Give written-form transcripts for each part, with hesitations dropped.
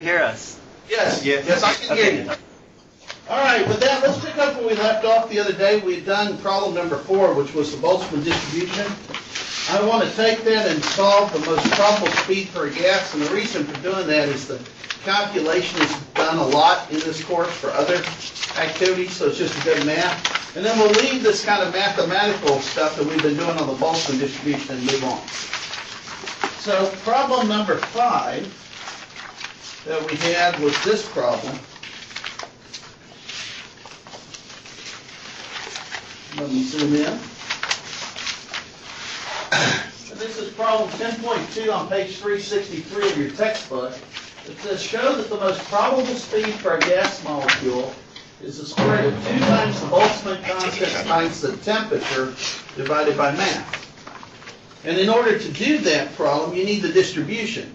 Hear us? Yes, yes, I can hear you. All right, with that, let's pick up where we left off the other day. We had done problem number 4, which was the Boltzmann distribution. I want to take that and solve the most probable speed for a gas, and the reason for doing that is the calculation is done a lot in this course for other activities, so it's just a good math. And then we'll leave this kind of mathematical stuff that we've been doing on the Boltzmann distribution and move on. So problem number 5 that we had was this problem. Let me zoom in. And this is problem 10.2 on page 363 of your textbook. It says, show that the most probable speed for a gas molecule is the square root of 2 times the Boltzmann constant times the temperature divided by mass. And in order to do that problem, you need the distribution.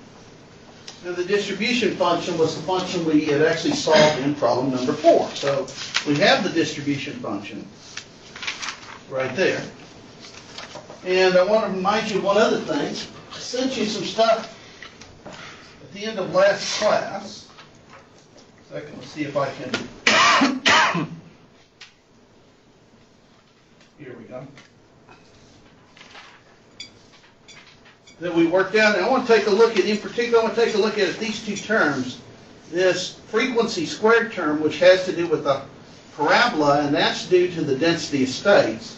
Now, the distribution function was the function we had actually solved in problem number 4. So we have the distribution function right there. And I want to remind you of one other thing. I sent you some stuff at the end of last class. Second, let's see if I can. Here we go. That we worked out, and I want to take a look at, in particular, I want to take a look at these two terms. This frequency squared term, which has to do with the parabola, and that's due to the density of states.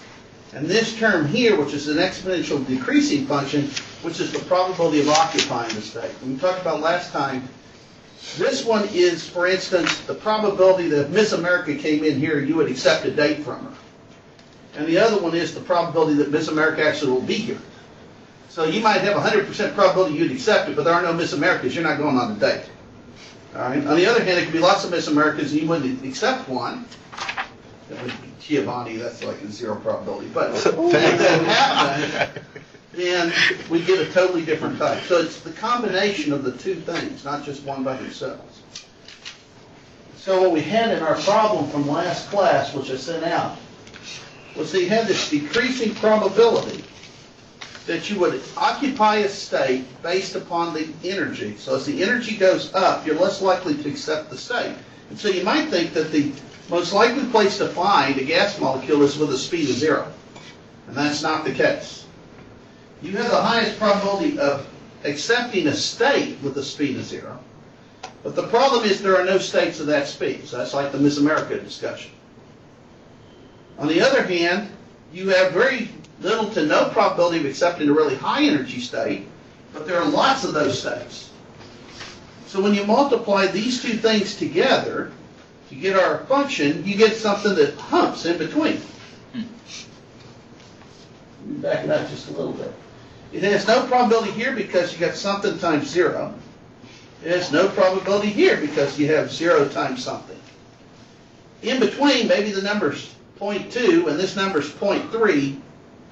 And this term here, which is an exponential decreasing function, which is the probability of occupying the state. We talked about last time, this one is, for instance, the probability that if Miss America came in here, you would accept a date from her. And the other one is the probability that Miss America actually will be here. So you might have 100% probability you'd accept it, but there are no Miss Americas. You're not going on a date. All right. On the other hand, it could be lots of Miss Americas, and you wouldn't accept one. That would be Giovanni. That's like a 0 probability. But if that happened, then we get a totally different type. So it's the combination of the two things, not just one by themselves. So what we had in our problem from last class, which I sent out, was that you had this decreasing probability that you would occupy a state based upon the energy. So as the energy goes up, you're less likely to accept the state. And so you might think that the most likely place to find a gas molecule is with a speed of 0. And that's not the case. You have the highest probability of accepting a state with a speed of 0. But the problem is there are no states of that speed. So that's like the Miss America discussion. On the other hand, you have very little to no probability of accepting a really high energy state, but there are lots of those states. So when you multiply these two things together, you get our function, you get something that humps in between. Let me back it up just a little bit. It has no probability here because you got something times 0. It has no probability here because you have 0 times something. In between, maybe the number's 0.2 and this number's 0.3.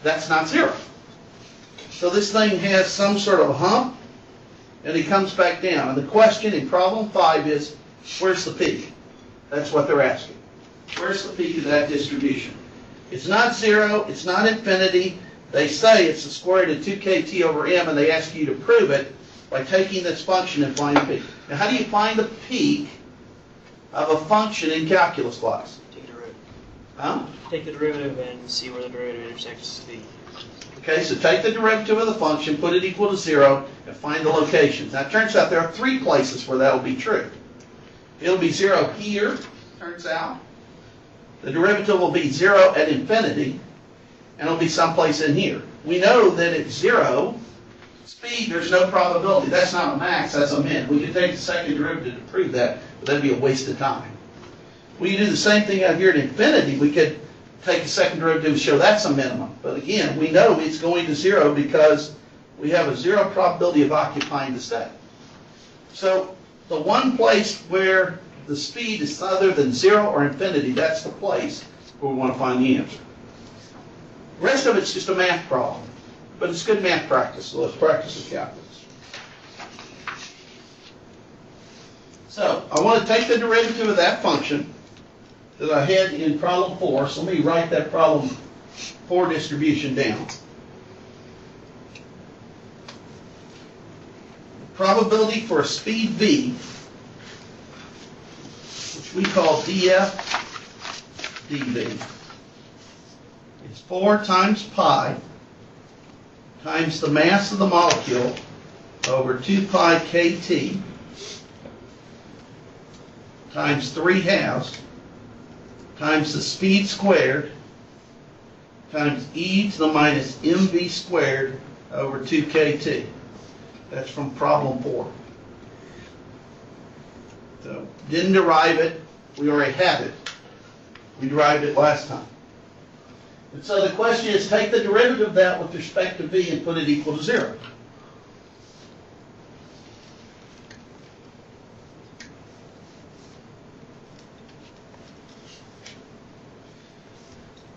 That's not 0. So this thing has some sort of hump, and it comes back down. And the question in problem 5 is, where's the peak? That's what they're asking. Where's the peak of that distribution? It's not 0. It's not infinity. They say it's the square root of 2kt over m, and they ask you to prove it by taking this function and find the peak. Now, how do you find the peak of a function in calculus class? Huh? Take the derivative and see where the derivative intersects the... Okay, so take the derivative of the function, put it equal to 0, and find the locations. Now, it turns out there are 3 places where that will be true. It'll be 0 here, turns out. The derivative will be 0 at infinity, and it'll be someplace in here. We know that at 0 speed, there's no probability. That's not a max, that's a min. We could take the second derivative to prove that, but that'd be a waste of time. We do the same thing out here at infinity. We could take the second derivative and show that's a minimum. But again, we know it's going to 0 because we have a 0 probability of occupying the state. So the one place where the speed is other than 0 or infinity, that's the place where we want to find the answer. The rest of it's just a math problem. But it's good math practice, so let's practice the calculus. So I want to take the derivative of that function that I had in problem 4. So let me write that problem 4 distribution down. Probability for a speed v we call dF dV. It's 4 times pi times the mass of the molecule over 2 pi kT times 3/2 times the speed squared times e to the minus mv squared over 2 kT. That's from problem 4. So, didn't derive it. We already had it. We derived it last time. And so the question is, take the derivative of that with respect to v and put it equal to 0.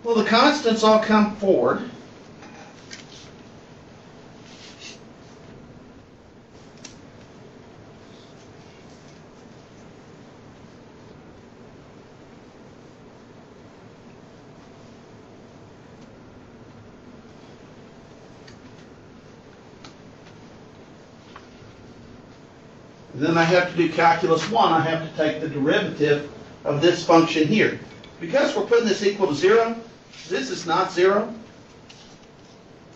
Well, the constants all come forward. And then I have to do calculus 1. I have to take the derivative of this function here. Because we're putting this equal to 0, this is not 0.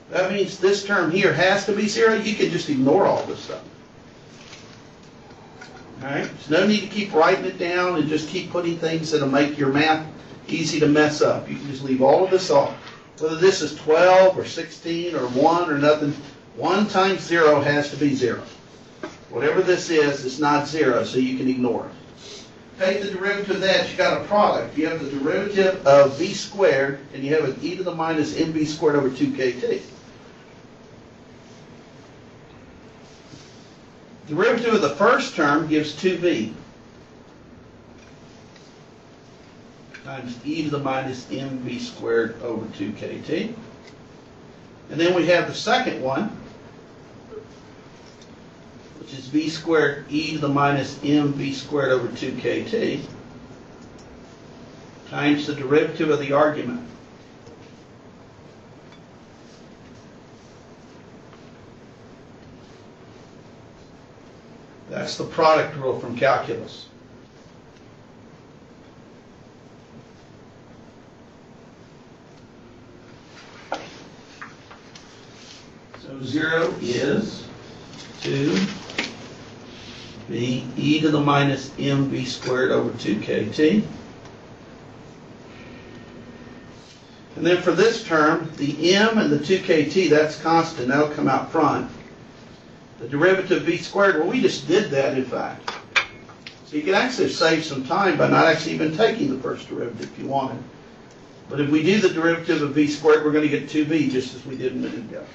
That means this term here has to be 0. You can just ignore all this stuff. All right? There's no need to keep writing it down and just keep putting things that'll make your math easy to mess up. You can just leave all of this off. Whether this is 12 or 16 or 1 or nothing, 1 times 0 has to be 0. Whatever this is, it's not 0, so you can ignore it. Take the derivative of that, you got a product. You have the derivative of v squared, and you have an e to the minus mv squared over 2 kT. Derivative of the first term gives 2v times e to the minus mv squared over 2 kT. And then we have the second one, which is v squared e to the minus mv squared over 2 kT times the derivative of the argument. That's the product rule from calculus. So 0 is 2 v e to the minus mv squared over 2 kT. And then for this term, the m and the 2 kT, that's constant. That'll come out front. The derivative of v squared, well, we just did that, in fact. So you can actually save some time by not actually even taking the first derivative if you wanted. But if we do the derivative of v squared, we're going to get 2v just as we did a minute ago.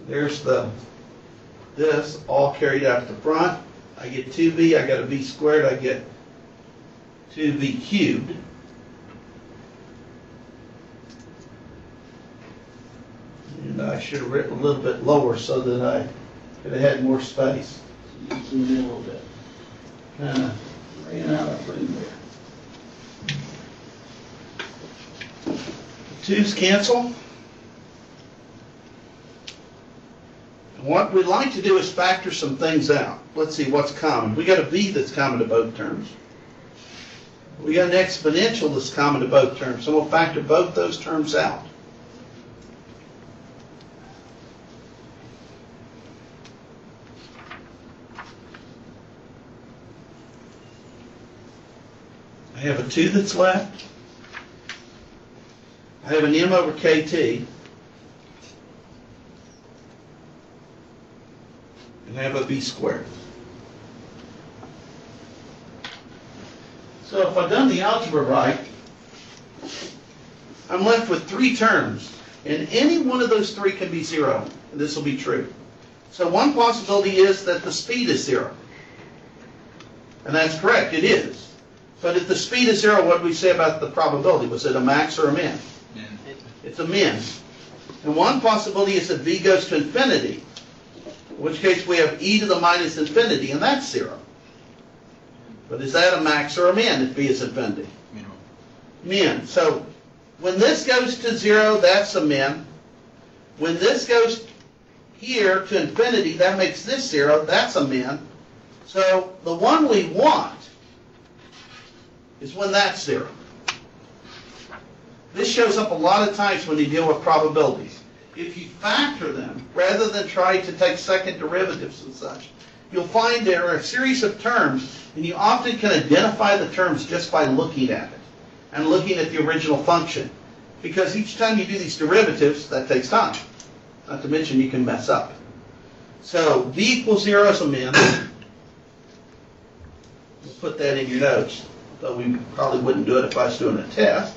There's this all carried out to the front. I get 2v, I got a v squared, I get 2v cubed. And I should have written a little bit lower so that I could have had more space. So just zoom in a little bit. Kind of ran out of room there. The 2's cancel. What we'd like to do is factor some things out. Let's see what's common. We got a v that's common to both terms. We got an exponential that's common to both terms. So we'll factor both those terms out. I have a 2 that's left. I have an m over kt. And have a v squared. So if I've done the algebra right, I'm left with 3 terms. And any one of those 3 can be 0. And this will be true. So one possibility is that the speed is 0. And that's correct, it is. But if the speed is 0, what did we say about the probability? Was it a max or a min? Min. It's a min. And one possibility is that v goes to infinity. In which case we have e to the minus infinity, and that's 0. But is that a max or a min if v is infinity? Minimum. Min. So when this goes to 0, that's a min. When this goes here to infinity, that makes this 0, that's a min. So the one we want is when that's 0. This shows up a lot of times when you deal with probabilities. If you factor them, rather than try to take second derivatives and such, you'll find there are a series of terms, and you often can identify the terms just by looking at it and looking at the original function. Because each time you do these derivatives, that takes time. Not to mention you can mess up. So b equals 0 is a min. We'll put that in your notes, though we probably wouldn't do it if I was doing a test.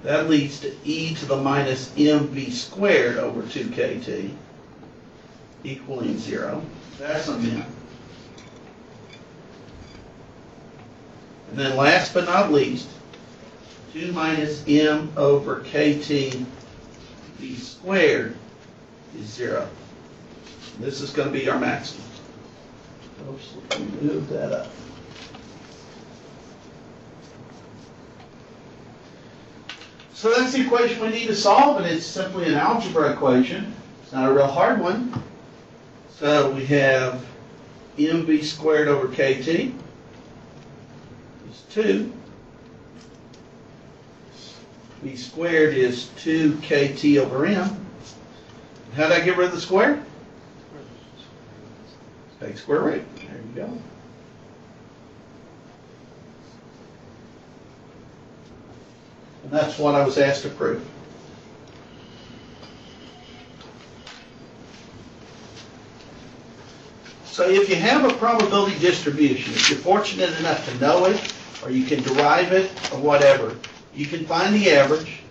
That leads to e to the minus mv squared over 2kt equaling 0. That's a min. And then last but not least, 2 minus m over kt v squared is 0. This is going to be our maximum. Oops, let me move that up. So that's the equation we need to solve, and it's simply an algebra equation. It's not a real hard one. So we have mv squared over kt is 2. V squared is 2kt over m. How did I get rid of the square? Take square root. There you go. And that's what I was asked to prove. So if you have a probability distribution, if you're fortunate enough to know it, or you can derive it, or whatever, you can find the average.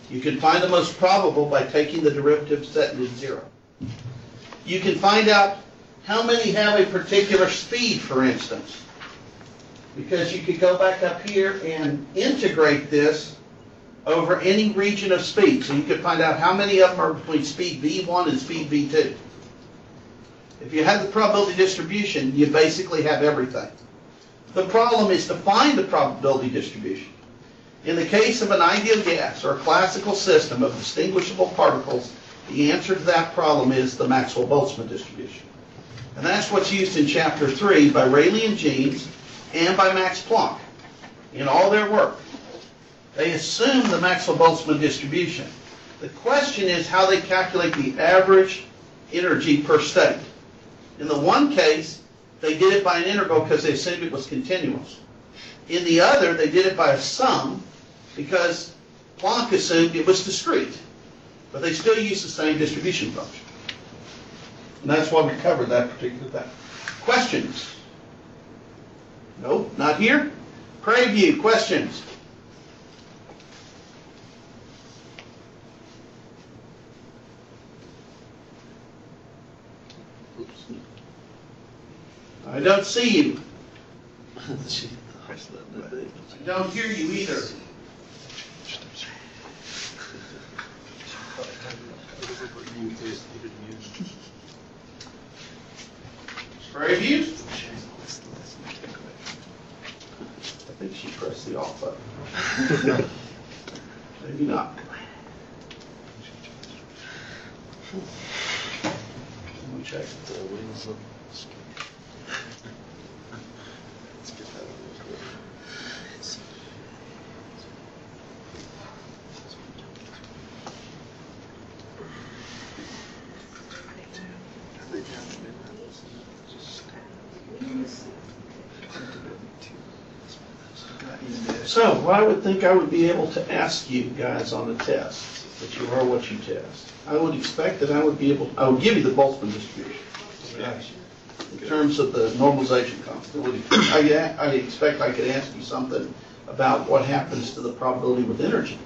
You can find the most probable by taking the derivative setting at 0. You can find out how many have a particular speed, for instance. Because you could go back up here and integrate this over any region of speed. So you could find out how many of them are between speed v1 and speed v2. If you have the probability distribution, you basically have everything. The problem is to find the probability distribution. In the case of an ideal gas or a classical system of distinguishable particles, the answer to that problem is the Maxwell-Boltzmann distribution. And that's what's used in Chapter 3 by Rayleigh and Jeans and by Max Planck in all their work. They assume the Maxwell-Boltzmann distribution. The question is how they calculate the average energy per state. In the one case, they did it by an integral because they assumed it was continuous. In the other, they did it by a sum because Planck assumed it was discrete. But they still use the same distribution function. And that's why we covered that particular thing. Questions? Nope, not here. Preview, questions? Oops. I don't see you. I don't hear you either. Preview? I think she pressed the off button. Maybe not. Let me check. So, I would think I would be able to ask you guys on the test that you are what you test. I would expect that I would give you the Boltzmann distribution. In terms of the normalization constant. I expect I could ask you something about what happens to the probability with energy.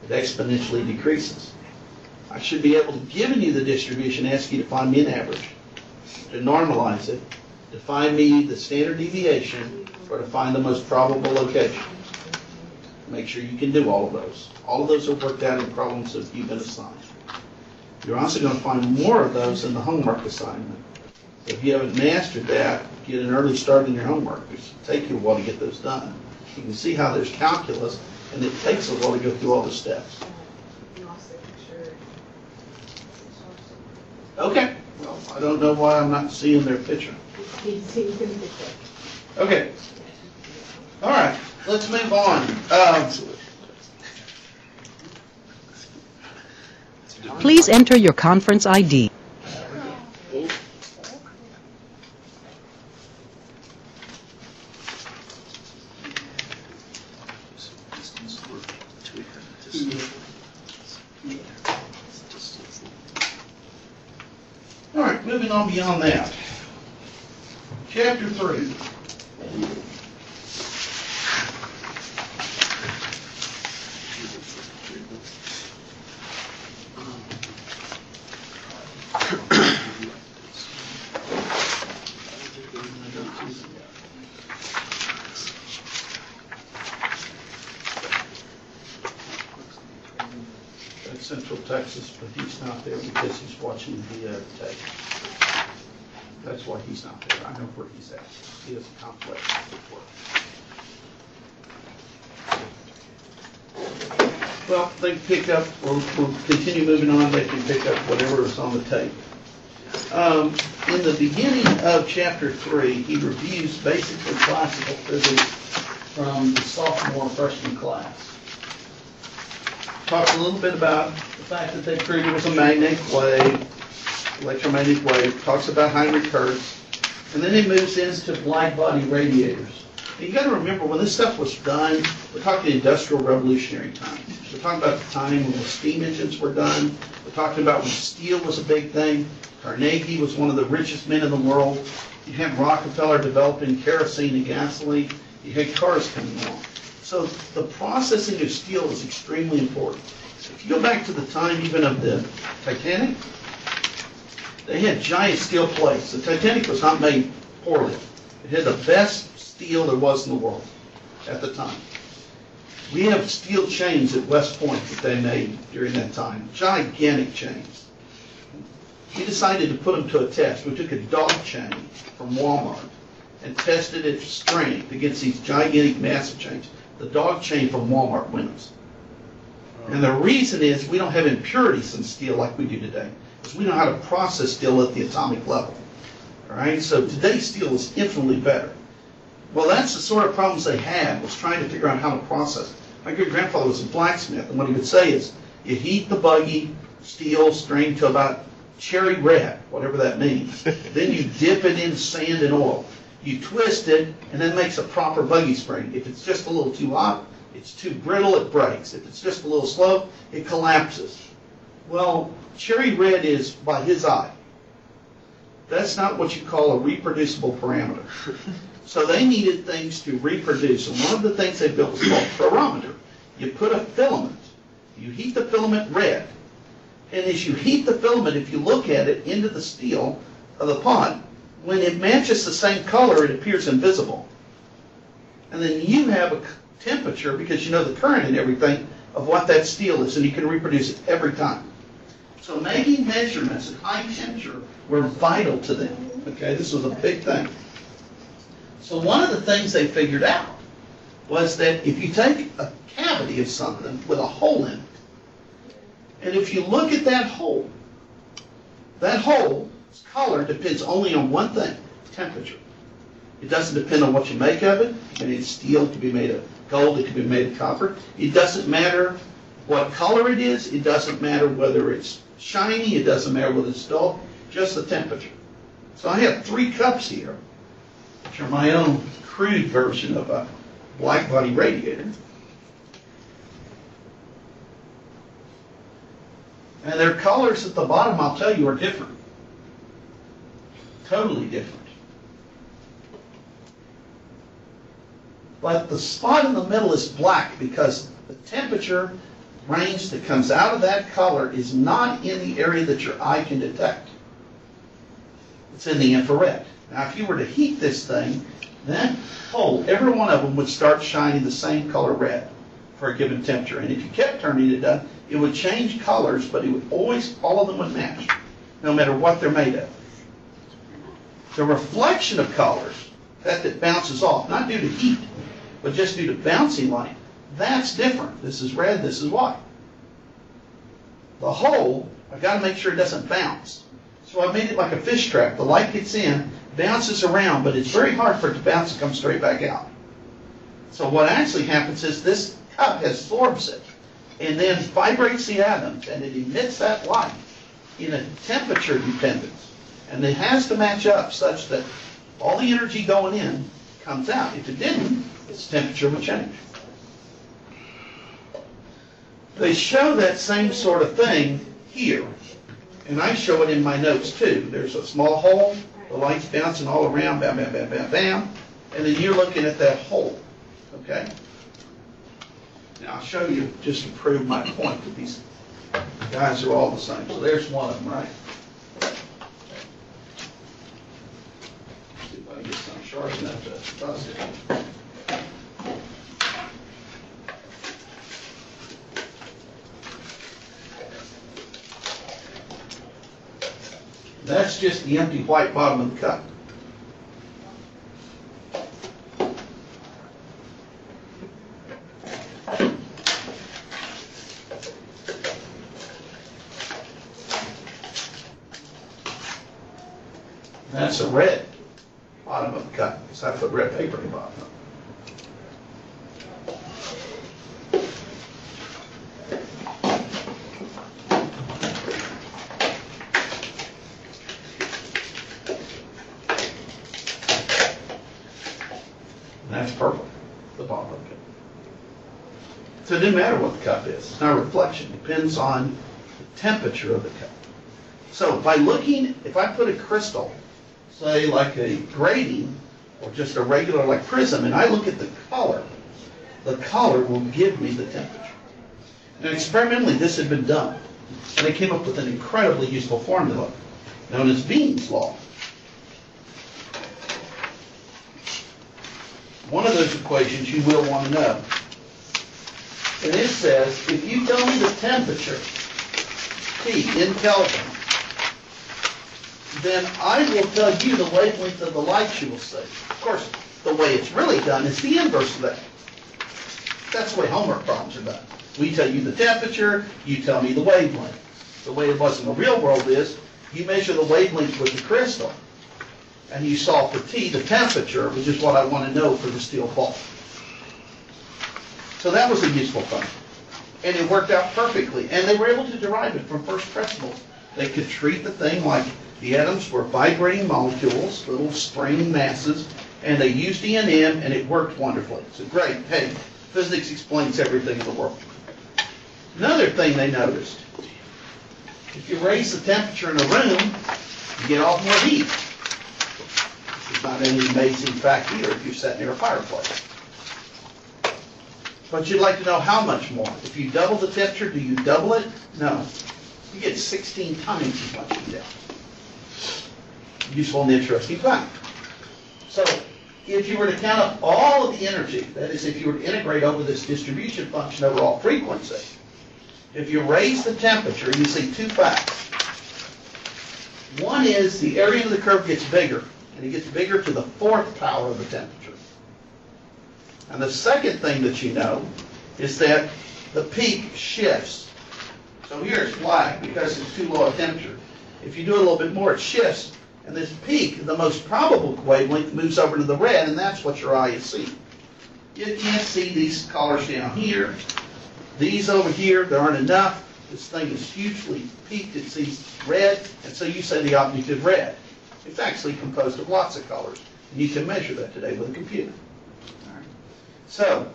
It exponentially decreases. I should be able to, given you the distribution, ask you to find me an average, to normalize it, to find me the standard deviation, or to find the most probable location. Make sure you can do all of those. All of those are worked out in problems that you've been assigned. You're also going to find more of those in the homework assignment. So if you haven't mastered that, get an early start in your homework. It'll take you a while to get those done. You can see how there's calculus, and it takes a while to go through all the steps. Okay. Well, I don't know why I'm not seeing their picture. Okay. All right. Let's move on. Please enter your conference ID. All right, moving on beyond that. Chapter 3. That's Central Texas, but he's not there because he's watching the tape. That's why he's not there. I know where he's at. He has a conflict with work. Well, they can pick up, we'll continue moving on. They can pick up whatever is on the tape. In the beginning of Chapter 3, he reviews basically classical physics from the sophomore freshman class. Talks a little bit about the fact that they proved it was a magnetic wave, electromagnetic wave. Talks about Heinrich Hertz. And then he moves into black body radiators. And you got to remember, when this stuff was done, we're talking industrial revolutionary times. We're talking about the time when the steam engines were done. We're talking about when steel was a big thing. Carnegie was one of the richest men in the world. You had Rockefeller developing kerosene and gasoline. You had cars coming along. So the processing of steel is extremely important. If you go back to the time even of the Titanic, they had giant steel plates. The Titanic was not made poorly. It had the best steel there was in the world at the time. We have steel chains at West Point that they made during that time, gigantic chains. We decided to put them to a test. We took a dog chain from Walmart and tested its strength against these gigantic, massive chains. The dog chain from Walmart wins. And the reason is we don't have impurities in steel like we do today, because we know how to process steel at the atomic level. All right, so today's steel is infinitely better. Well, that's the sort of problems they had, was trying to figure out how to process it. My great-grandfather was a blacksmith, and what he would say is, you heat the buggy steel string to about cherry red, whatever that means. Then you dip it in sand and oil. You twist it, and that makes a proper buggy spring. If it's just a little too hot, it's too brittle, it breaks. If it's just a little slow, it collapses. Well, cherry red is by his eye. That's not what you call a reproducible parameter. So they needed things to reproduce, and one of the things they built was called pyrometer. You put a filament. You heat the filament red, and as you heat the filament, if you look at it into the steel of the pot, when it matches the same color, it appears invisible. And then you have a temperature, because you know the current and everything, of what that steel is, and you can reproduce it every time. So making measurements at high temperature were vital to them. Okay, this was a big thing. So one of the things they figured out was that if you take a cavity of something with a hole in it, and if you look at that hole's color depends only on one thing, temperature. It doesn't depend on what you make of it. It can be steel, it can be made of gold, it can be made of copper. It doesn't matter what color it is. It doesn't matter whether it's shiny. It doesn't matter whether it's dull. Just the temperature. So I have 3 cups here, which are my own crude version of a black body radiator. And their colors at the bottom, I'll tell you, are different. Totally different. But the spot in the middle is black because the temperature range that comes out of that color is not in the area that your eye can detect. It's in the infrared. Now, if you were to heat this thing, that hole, every one of them would start shining the same color red for a given temperature. And if you kept turning it up, it would change colors, but it would always, all of them would match, no matter what they're made of. The reflection of colors, that bounces off, not due to heat, but just due to bouncing light, that's different. This is red, this is white. The hole, I've got to make sure it doesn't bounce. So I made it like a fish trap. The light gets in, bounces around, but it's very hard for it to bounce and come straight back out. So what actually happens is this cup absorbs it and then vibrates the atoms, and it emits that light in a temperature dependence. And it has to match up such that all the energy going in comes out. If it didn't, its temperature would change. They show that same sort of thing here. And I show it in my notes too. There's a small hole, the light's bouncing all around, bam, bam, bam, bam, bam. And then you're looking at that hole. Okay? Now I'll show you just to prove my point that these guys are all the same. So there's one of them, right? See if I can get some sharp enough to buzz it. That's just the empty white bottom of the cup. That's a red bottom of the cup, because I put red paper in the bottom of it. That's purple, the bottom of the cup. So it doesn't matter what the cup is. It's not a reflection. It depends on the temperature of the cup. So by looking, if I put a crystal, say like a grating, or just a regular like prism, and I look at the color will give me the temperature. And experimentally this had been done. And they came up with an incredibly useful formula known as Wien's law. One of those equations you will want to know. And it says, if you tell me the temperature, T, in Kelvin, then I will tell you the wavelength of the light you will see. Of course, the way it's really done is the inverse of that. That's the way homework problems are done. We tell you the temperature, you tell me the wavelength. The way it was in the real world is, you measure the wavelength with the crystal, and you solve for T, the temperature, which is what I want to know for the steel ball. So that was a useful thing. And it worked out perfectly. And they were able to derive it from first principles. They could treat the thing like the atoms were vibrating molecules, little spring masses, and they used E&M, and it worked wonderfully. So great. Hey, physics explains everything in the world. Another thing they noticed, if you raise the temperature in a room, you get off more heat. It's not any amazing fact either if you're sitting near a fireplace. But you'd like to know how much more. If you double the temperature, do you double it? No. You get 16 times as much heat out. Useful and interesting fact. So if you were to count up all of the energy, that is, if you were to integrate over this distribution function over all frequency, if you raise the temperature, you see two facts. One is the area of the curve gets bigger, and it gets bigger to the fourth power of the temperature. And the second thing that you know is that the peak shifts. So here it's black because it's too low a temperature. If you do a little bit more, it shifts. And this peak, the most probable wavelength, moves over to the red, and that's what your eye is seeing. You can't see these colors down here. These over here, there aren't enough. This thing is hugely peaked. It sees red, and so you say the object is red. It's actually composed of lots of colors. And you can measure that today with a computer. All right. So,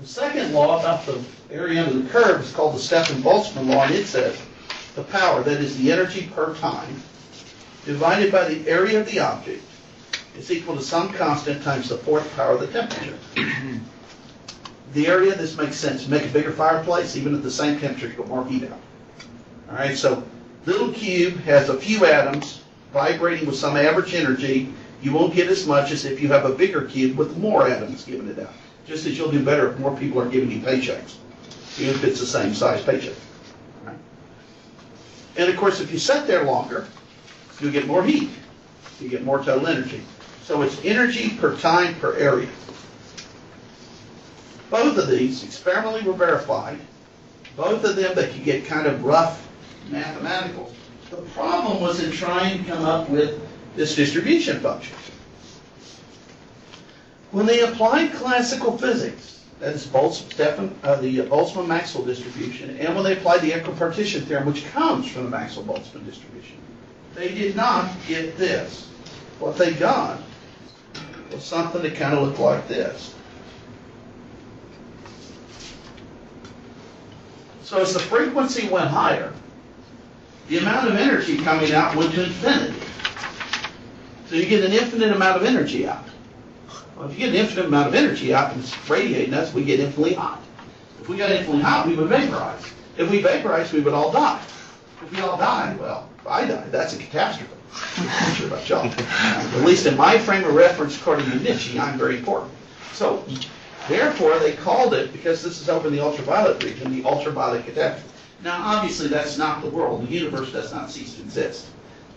the second law about the area under the curve is called the Stephenville law, and it says the power, that is the energy per time, divided by the area of the object is equal to some constant times the fourth power of the temperature. The area, this makes sense. Make a bigger fireplace, even at the same temperature, you get more heat out. All right, so little cube has a few atoms vibrating with some average energy. You won't get as much as if you have a bigger cube with more atoms giving it out. Just as you'll do better if more people are giving you paychecks, even if it's the same size paycheck. All right? And of course, if you sit there longer, you'll get more heat. You get more total energy. So it's energy per time per area. Both of these experimentally were verified. Both of them, they could get kind of rough mathematical. The problem was in trying to come up with this distribution function. When they applied classical physics, that is the Boltzmann-Maxwell distribution, and when they applied the equipartition theorem, which comes from the Maxwell-Boltzmann distribution, they did not get this. What they got was something that kind of looked like this. So as the frequency went higher, the amount of energy coming out went to infinity. So you get an infinite amount of energy out. Well, if you get an infinite amount of energy out and it's radiating us, we get infinitely hot. If we got infinitely hot, we would vaporize. If we vaporize, we would all die. If we all died, well, if I died, that's a catastrophe. I'm not sure about y'all. At least in my frame of reference, according to Nietzsche, I'm very important. So, therefore, they called it, because this is over in the ultraviolet region, the ultraviolet catastrophe. Now, obviously, that's not the world. The universe does not cease to exist.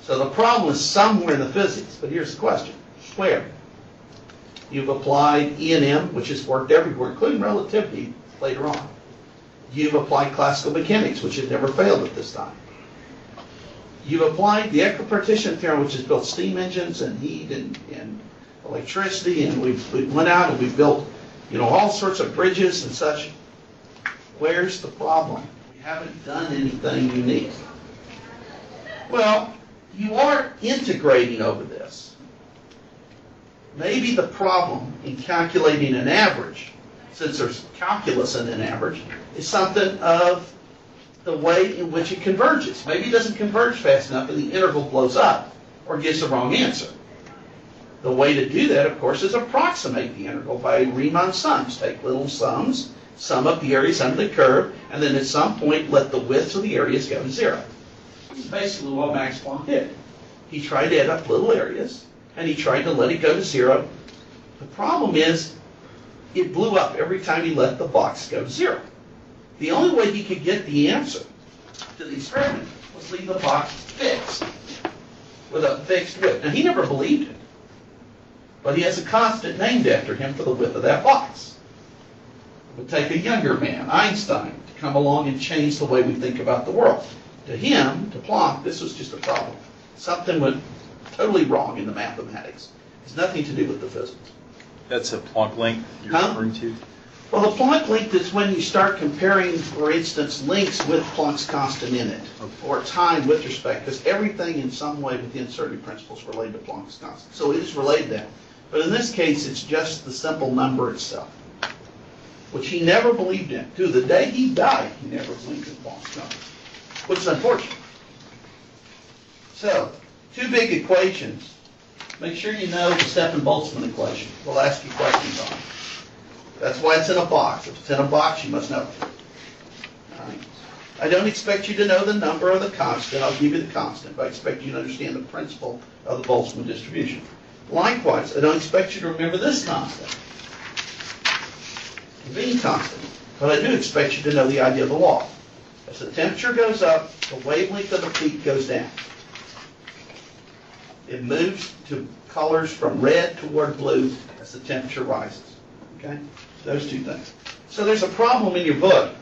So the problem is somewhere in the physics. But here's the question. Where? You've applied E and M, which has worked everywhere, including relativity later on. You've applied classical mechanics, which has never failed at this time. You've applied the equipartition theorem, which has built steam engines and heat and electricity, and we went out and we built, all sorts of bridges and such. Where's the problem? We haven't done anything unique. Well, you are integrating over this. Maybe the problem in calculating an average, since there's calculus in an average, is something of the way in which it converges. Maybe it doesn't converge fast enough and the interval blows up or gives the wrong answer. The way to do that, of course, is approximate the interval by Riemann sums. Take little sums, sum up the areas under the curve, and then at some point let the widths of the areas go to zero. This is basically what Max Planck did. He tried to add up little areas, and he tried to let it go to zero. The problem is, it blew up every time he let the box go to zero. The only way he could get the answer to the experiment was leave the box fixed, with a fixed width. Now, he never believed it, but he has a constant named after him for the width of that box. It would take a younger man, Einstein, to come along and change the way we think about the world. To him, to Planck, this was just a problem. Something went totally wrong in the mathematics. It has nothing to do with the physics. That's a Planck length you're referring to? Well, the Planck length is when you start comparing, for instance, lengths with Planck's constant in it, or time with respect, because everything in some way with the uncertainty principle is related to Planck's constant. So it is related to that. But in this case, it's just the simple number itself, which he never believed in. To the day he died, he never believed in Planck's number, which is unfortunate. So, two big equations. Make sure you know the Stephenville-Boltzmann equation. We'll ask you questions on it. That's why it's in a box. If it's in a box, you must know it. All right. I don't expect you to know the number or the constant. I'll give you the constant, but I expect you to understand the principle of the Boltzmann distribution. Likewise, I don't expect you to remember this constant, the V constant, but I do expect you to know the idea of the law. As the temperature goes up, the wavelength of the peak goes down. It moves to colors from red toward blue as the temperature rises. Okay? Those two things. So there's a problem in your book.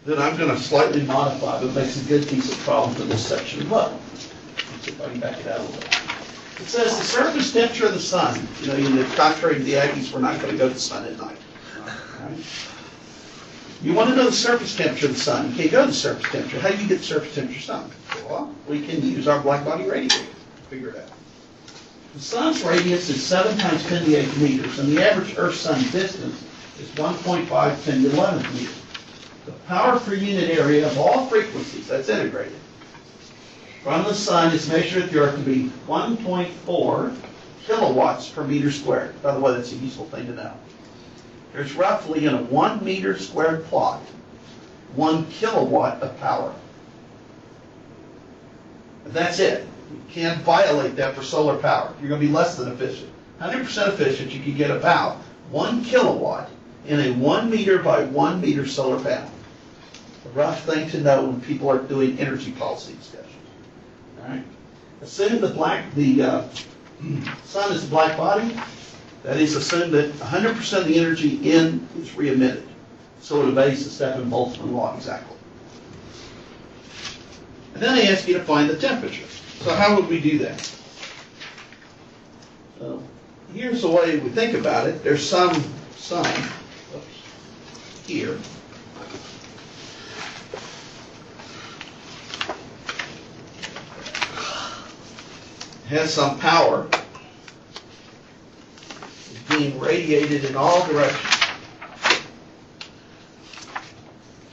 That I'm going to slightly modify, but makes a good piece of problem for this section of the book. Let's see if I can back it out a little bit. It says the surface temperature of the sun. Contrary to the Aggies, we're not going to go to the sun at night. All right? You want to know the surface temperature of the sun. You can't go to the surface temperature. How do you get the surface temperature of the sun? Well, we can use our black body radiator to figure it out. The sun's radius is 7 times 10 to the 8th meters, and the average Earth-Sun distance is 1.5 10 to the 11th meters. The power per unit area of all frequencies, that's integrated, from the sun is measured at the Earth to be 1.4 kilowatts per meter squared. By the way, that's a useful thing to know. There's roughly, in a 1 meter squared plot, 1 kilowatt of power. That's it. You can't violate that for solar power. You're going to be less than efficient. 100% efficient, you can get about 1 kilowatt in a 1 meter by 1 meter solar panel. A rough thing to know when people are doing energy policy discussions. All right. Assume the sun is a black body. That is, assume that 100% of the energy in is re-emitted. So it obeys the Stephenville law exactly. And then they ask you to find the temperature. So how would we do that? Here's the way we think about it. There's some here. Has some power. It's being radiated in all directions.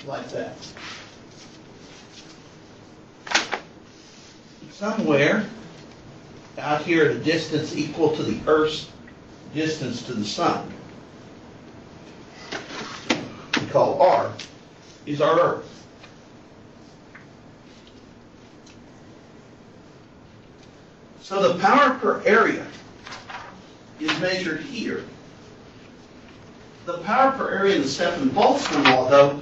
Like that. Somewhere out here at a distance equal to the Earth's distance to the sun, we call R, is our Earth. So the power per area is measured here. The power per area in the Stephenville law, though,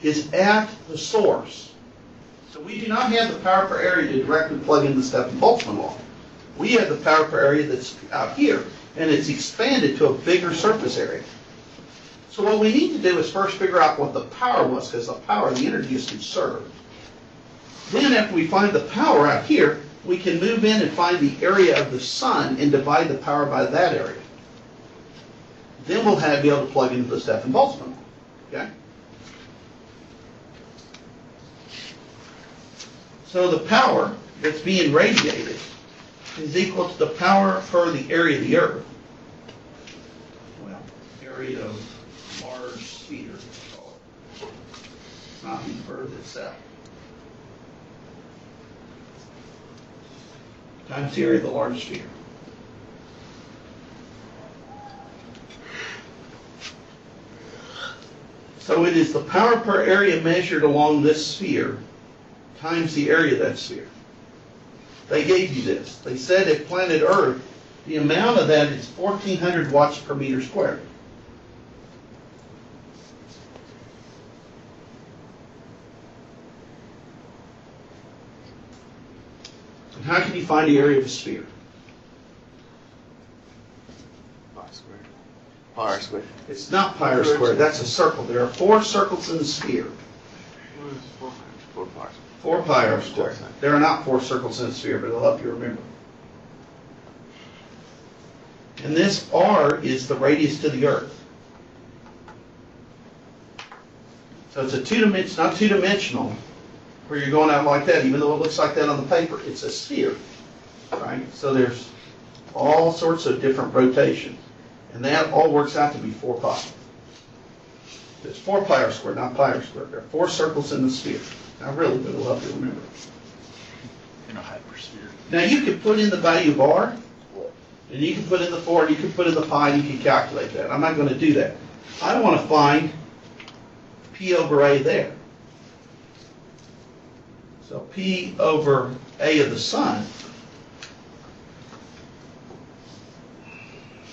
is at the source. So we do not have the power per area to directly plug in the Stephenville law. We have the power per area that's out here, and it's expanded to a bigger surface area. So what we need to do is first figure out what the power was, because the power, the energy is conserved. Then after we find the power out here, we can move in and find the area of the sun and divide the power by that area. Then we'll be able to plug into the Stephenville law. Okay? So the power that's being radiated is equal to the power per the area of the Earth. Well, area of large sphere, we call it. It's not the Earth itself. Times the area of the large sphere. So it is the power per area measured along this sphere times the area of that sphere. They gave you this. They said at planet Earth, the amount of that is 1,400 watts per meter squared. And how can you find the area of a sphere? Pi squared. Pi r squared. It's not pi r squared. That's a circle. There are 4 circles in the sphere. What is 4 pi? 4 pi r squared. There are not 4 circles in the sphere, but it'll help you remember. And this r is the radius to the Earth. So it's a not two-dimensional, where you're going out like that, even though it looks like that on the paper. It's a sphere, right? So there's all sorts of different rotations. And that all works out to be 4 pi. It's 4 pi r squared, not pi r squared. There are 4 circles in the sphere. Now really, but it'll help you remember. In a hypersphere. Now you can put in the value of r, and you can put in the 4, and you can put in the pi, and you can calculate that. I'm not going to do that. I want to find P over A there. So P over A of the sun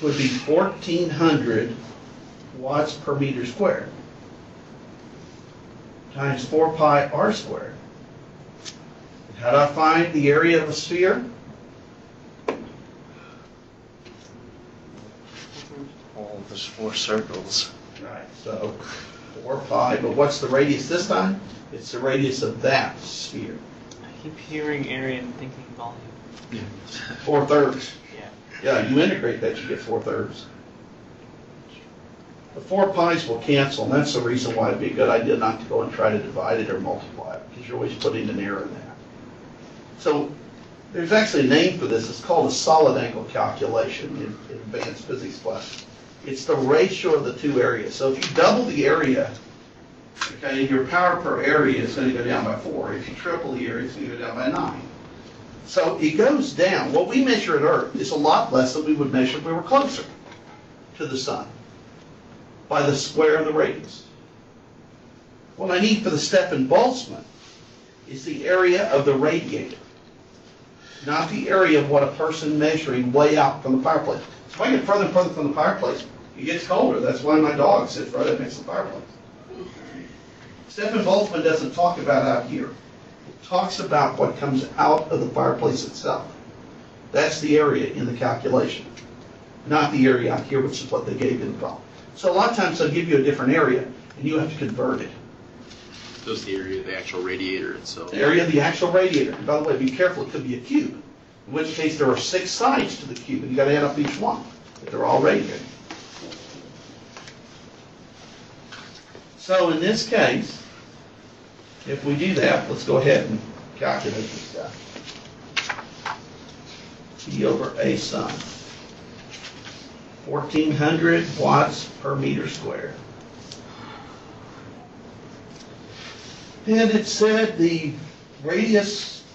would be 1,400 watts per meter squared times 4 pi r squared. How do I find the area of a sphere? All those 4 circles. Right, so 4 pi, but what's the radius this time? It's the radius of that sphere. I keep hearing area and thinking volume. 4/3. Yeah. Yeah, you integrate that, you get 4/3. The 4 pi's will cancel, and that's the reason why it'd be a good idea not to go and try to divide it or multiply it, because you're always putting an error in there. So there's actually a name for this. It's called a solid angle calculation in advanced physics class. It's the ratio of the 2 areas. So if you double the area, okay, your power per area is going to go down by 4. If you triple the area, it's going to go down by 9. So it goes down. What we measure at Earth is a lot less than we would measure if we were closer to the sun by the square of the radius. What I need for the Stephenville is the area of the radiator, not the area of what a person measuring way out from the fireplace. So if I get further and further from the fireplace, it gets colder. That's why my dog sits right up next to the fireplace. Stephenville doesn't talk about out here. It talks about what comes out of the fireplace itself. That's the area in the calculation, not the area out here, which is what they gave you in the problem. So a lot of times they'll give you a different area, and you have to convert it. Those are the area of the actual radiator itself. The area of the actual radiator. And by the way, be careful, it could be a cube, in which case there are 6 sides to the cube, and you got to add up each one, if they're all radiated. So in this case, if we do that, let's go ahead and calculate this guy. P over A sun. 1,400 watts per meter squared. And it said the radius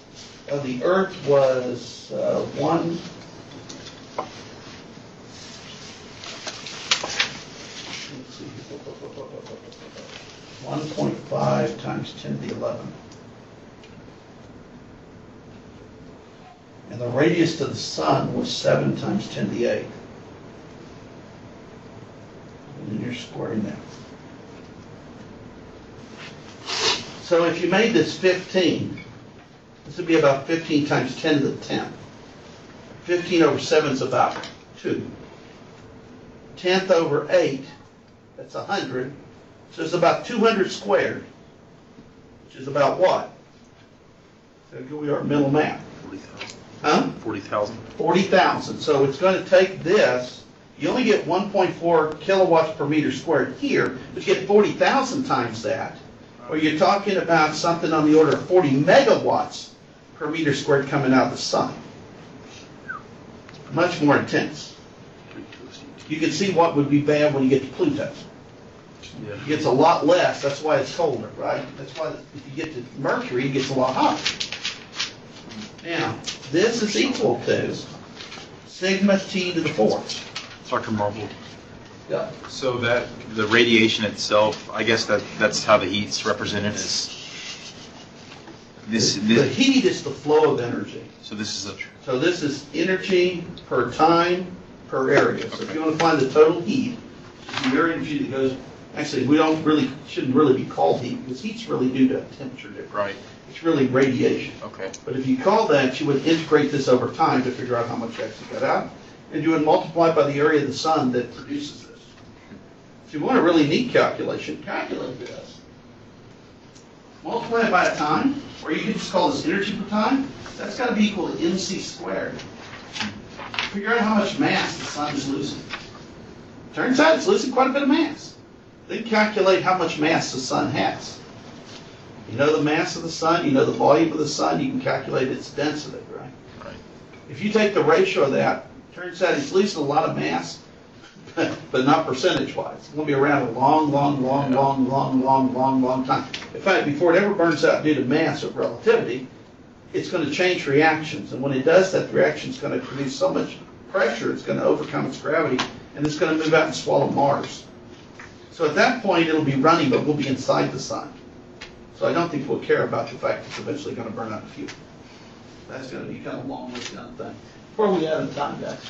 of the Earth was 1.5 times 10 to the 11. And the radius to the sun was 7 times 10 to the 8. And then you're squaring that. So if you made this 15, this would be about 15 times 10 to the 10th. 15 over 7 is about 2. 10th over 8, that's 100. So it's about 200 squared, which is about what? So here we are, mental math. 40,000. Huh? 40,000. 40,000. So it's going to take this. You only get 1.4 kilowatts per meter squared here, but you get 40,000 times that. Or you're talking about something on the order of 40 megawatts per meter squared coming out of the sun. Much more intense. You can see what would be bad when you get to Pluto. Yeah. It gets a lot less, that's why it's colder, right? That's why if you get to Mercury, it gets a lot hotter. Now, this is equal to sigma T to the 4th. Dr. Marvel. Yeah. So that the radiation itself, I guess that's how the heat's represented as this. The heat is the flow of energy. So this is a. So this is energy per time per area. So if you want to find the total heat, your energy that goes. Actually, shouldn't really be called heat because heat's really due to temperature difference. Right. It's really radiation. Okay. But if you call that, you would integrate this over time to figure out how much you actually got out, and you would multiply by the area of the sun that produces this. If you want a really neat calculation, calculate this. Multiply it by a time, or you can just call this energy per time. That's got to be equal to mc squared. Figure out how much mass the sun is losing. Turns out it's losing quite a bit of mass. Then calculate how much mass the sun has. You know the mass of the sun, you know the volume of the sun, you can calculate its density, right? Right. If you take the ratio of that, turns out it's losing a lot of mass, but not percentage-wise. It's going to be around a long time. In fact, before it ever burns out due to mass or relativity, it's going to change reactions. And when it does that, the reaction is going to produce so much pressure, it's going to overcome its gravity, and it's going to move out and swallow Mars. So at that point, it'll be running, but we'll be inside the sun. So I don't think we'll care about the fact it's eventually going to burn out fuel. That's going to be kind of a long-lived down thing. Before we out of time, guys.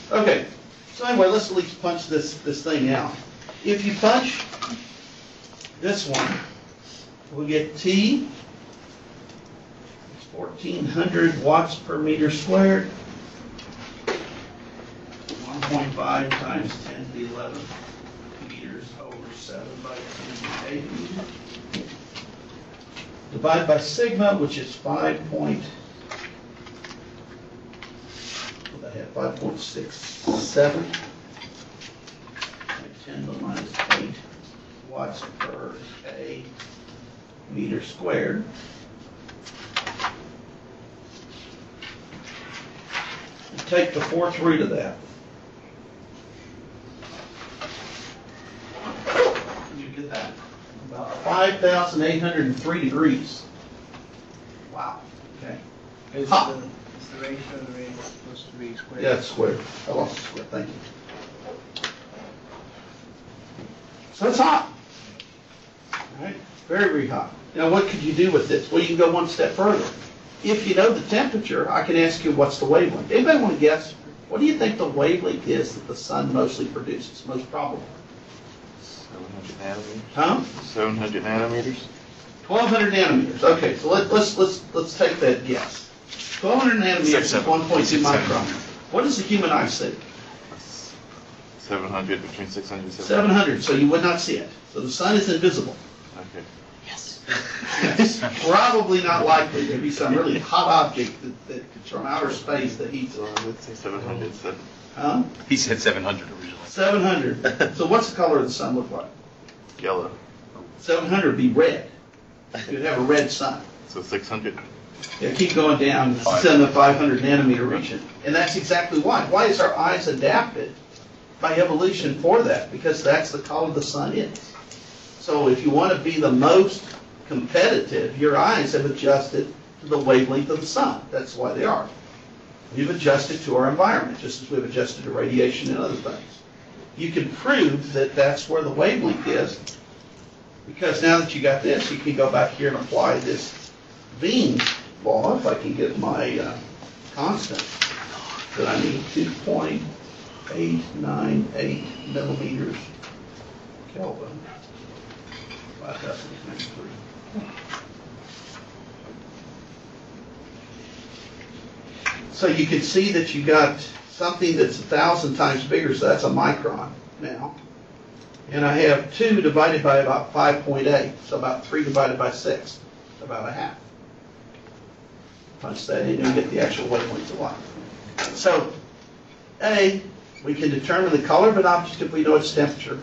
Okay. So anyway, let's at least punch this thing out. If you punch this one, we'll get T. It's 1,400 watts per meter squared. 1.5 times 10 to the 11 meters over 7 by 10 to the 8 meters. Divide by sigma, which is 5.67 by 10 to the minus 8 watts per A meter squared. And take the 4th root of that. That. About 5,803 degrees. Wow. Okay. Is Hot. the ratio of the radius supposed to be squared? Yeah, it's squared. I lost the square. Thank you. So it's hot. All right. Very, very hot. Now, what could you do with this? Well, you can go one step further. If you know the temperature, I can ask you what's the wavelength. Anybody want to guess? What do you think the wavelength is that the sun mostly produces? Most probable. 700 nanometers. Huh? 700 nanometers. 1,200 nanometers. Okay, so let's take that guess. 1,200 nanometers is 1.2 micron. What does the human eye see? 700, between 600 and 700, so you would not see it. So the sun is invisible. Okay. It's probably not likely. There'd be some really hot object that from outer space that heats So it. let's say 700, Huh? He said 700 originally. 700. So what's the color of the sun look like? yellow. 700 would be red. You'd have a red sun. So 600. Yeah, keep going down, it's in the 500 nanometer region. And that's exactly why. Why is our eyes adapted by evolution for that? Because that's the color the sun is. So if you want to be the most competitive, your eyes have adjusted to the wavelength of the sun. That's why they are. We've adjusted to our environment, just as we've adjusted to radiation and other things. You can prove that that's where the wavelength is, because now that you got this, you can go back here and apply this beam law, if I can get my constant that I need, 2.898 millimeters Kelvin. 5,093. So you can see that you got something that's 1,000 times bigger, so that's a micron now. And I have 2 divided by about 5.8, so about 3 divided by 6, about a half. Punch that in and get the actual wavelength of light. So, A, we can determine the color of an object if we know its temperature.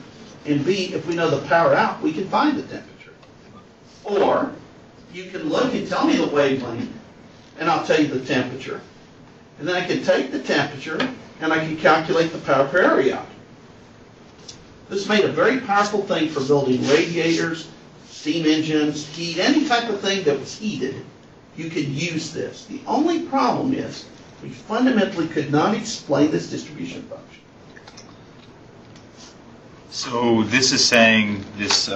And B, if we know the power out, we can find the temperature. Or, you can look and tell me the wavelength, and I'll tell you the temperature. And then I can take the temperature, and I can calculate the power per area out. This made a very powerful thing for building radiators, steam engines, heat, any type of thing that was heated. You could use this. The only problem is we fundamentally could not explain this distribution function. So this is saying this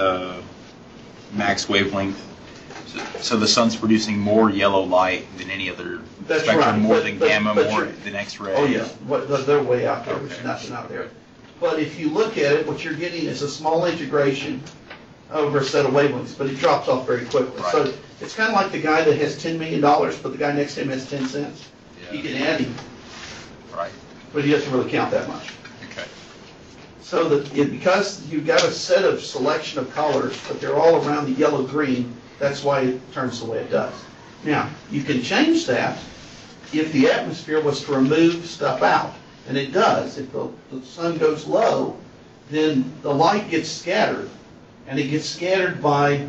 max wavelength. So the sun's producing more yellow light than any other That's spectrum, right. more But- than but- gamma, but more you're- than X-ray. Oh, yeah. They're way out there. There's nothing out there. But if you look at it, what you're getting is a small integration over a set of wavelengths, but it drops off very quickly. Right. So it's kind of like the guy that has $10 million, but the guy next to him has 10 cents. Yeah. You can add him, Right. but he doesn't really count that much. Okay. So that because you've got a set of selection of colors, but they're all around the yellow-green, that's why it turns the way it does. Now, you can change that if the atmosphere was to remove stuff out, and it does. If the sun goes low, then the light gets scattered, and it gets scattered by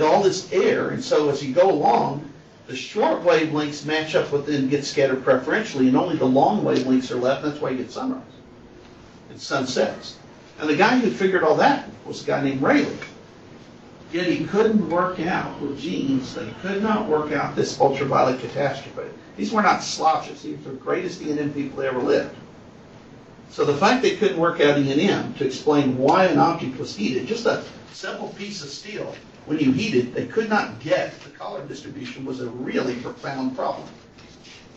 all this air, and so as you go along, the short wavelengths match up with and get scattered preferentially, and only the long wavelengths are left. That's why you get sunrise and sunsets. And the guy who figured all that was a guy named Rayleigh. Yet he couldn't work out with genes, they could not work out this ultraviolet catastrophe. These were not slouches. These were the greatest E&M people that ever lived. So the fact they couldn't work out E&M to explain why an object was heated, just a simple piece of steel, when you heat it, they could not get the color distribution, was a really profound problem.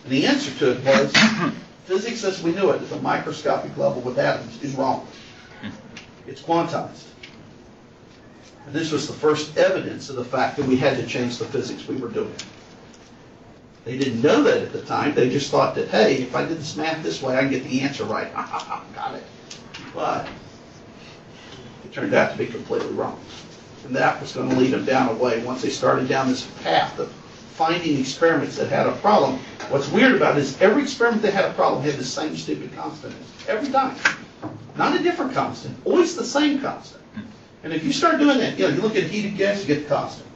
And the answer to it was, physics as we knew it at the microscopic level with atoms is wrong. It's quantized. And this was the first evidence of the fact that we had to change the physics we were doing. They didn't know that at the time. They just thought that, hey, if I did this math this way, I can get the answer right. Got it. But it turned out to be completely wrong. And that was going to lead them down a way once they started down this path of finding experiments that had a problem. What's weird about it is every experiment that had a problem had the same stupid constant. Every time. Not a different constant. Always the same constant. And if you start doing that, you look at heated gas, you get the constant.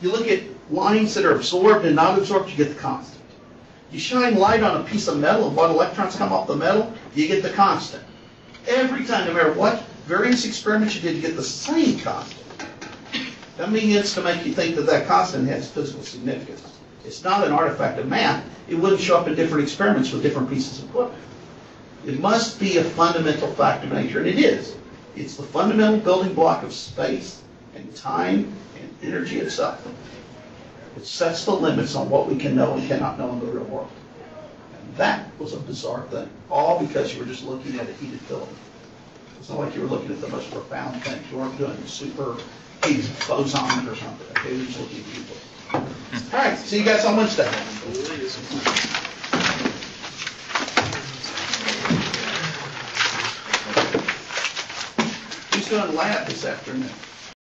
You look at lines that are absorbed and not absorbed, you get the constant. You shine light on a piece of metal and what electrons come off the metal, you get the constant. Every time, no matter what various experiments you did, you get the same constant. That means to make you think that that constant has physical significance. It's not an artifact of math. It wouldn't show up in different experiments with different pieces of equipment. It must be a fundamental fact of nature, and it is. It's the fundamental building block of space and time and energy itself. It sets the limits on what we can know and cannot know in the real world. And that was a bizarre thing, all because you were just looking at a heated building. It's not like you were looking at the most profound things. You weren't doing super heated bosons or something. Okay, you were just looking at people. All right, see you guys on Wednesday. lab this afternoon.